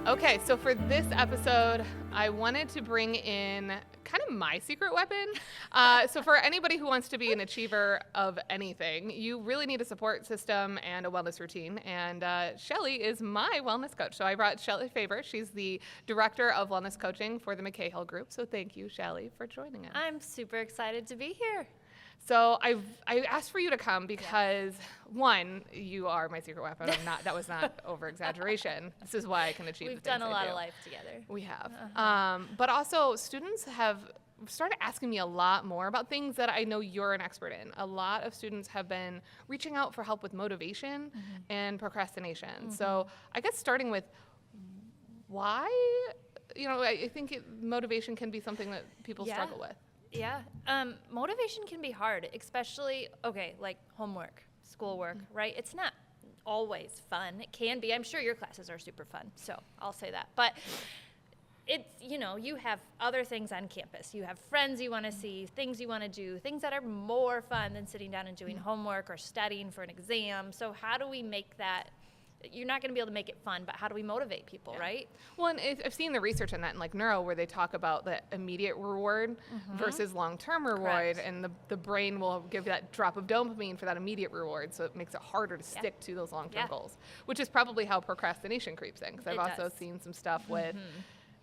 Okay, so for this episode, I wanted to bring in kind of my secret weapon. So for anybody who wants to be an achiever of anything, you really need a support system and a wellness routine. And Shelly is my wellness coach. So I brought Shelly Faber. She's the director of wellness coaching for the McCahill Group. So thank you, Shelly, for joining us. I'm super excited to be here. So I asked for you to come because, one, you are my secret weapon. That was not over-exaggeration. This is why I can achieve the We've things done a I lot do. of life together. We have. But also, students have started asking me a lot more about things that I know you're an expert in. A lot of students have been reaching out for help with motivation and procrastination. So I guess starting with why, I think motivation can be something that people struggle with. Yeah. Motivation can be hard, especially, like homework, schoolwork, right? It's not always fun. It can be. I'm sure your classes are super fun, so I'll say that. But it's, you have other things on campus. You have friends you want to see, things you want to do, things that are more fun than sitting down and doing homework or studying for an exam. So how do we make that? You're not going to be able to make it fun, but how do we motivate people, right? Well, and I've seen the research on that in neuro where they talk about the immediate reward versus long-term reward. Correct. And the brain will give that drop of dopamine for that immediate reward. So it makes it harder to stick to those long-term goals, which is probably how procrastination creeps in. Because I've also seen some stuff with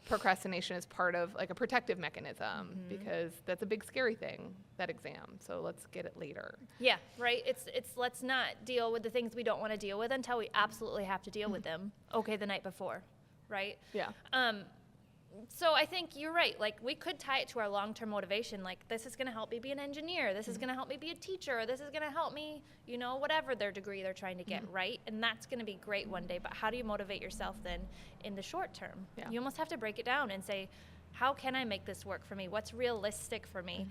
procrastination as part of like a protective mechanism because that's a big scary thing, that exam. So let's get it later. Yeah, right. It's let's not deal with the things we don't want to deal with until we absolutely have to deal with them. Okay, the night before, right? Yeah. So I think you're right. Like we could tie it to our long-term motivation. Like this is going to help me be an engineer. This is going to help me be a teacher. This is going to help me, whatever their degree they're trying to get, right? And that's going to be great one day. But how do you motivate yourself then in the short term? Yeah. You almost have to break it down and say, how can I make this work for me? What's realistic for me?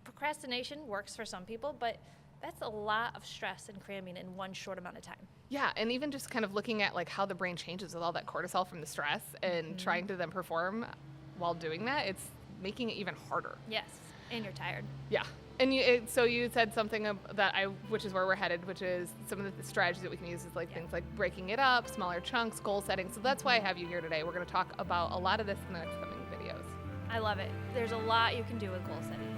Procrastination works for some people, but that's a lot of stress and cramming in one short amount of time. Yeah, and even just kind of looking at like how the brain changes with all that cortisol from the stress and trying to then perform while doing that, it's making it even harder. Yes, and you're tired. Yeah. And so you said something which is where we're headed, which is some of the strategies that we can use is like things like breaking it up, smaller chunks, goal setting. So that's why I have you here today. We're going to talk about a lot of this in the next coming videos. I love it. There's a lot you can do with goal setting.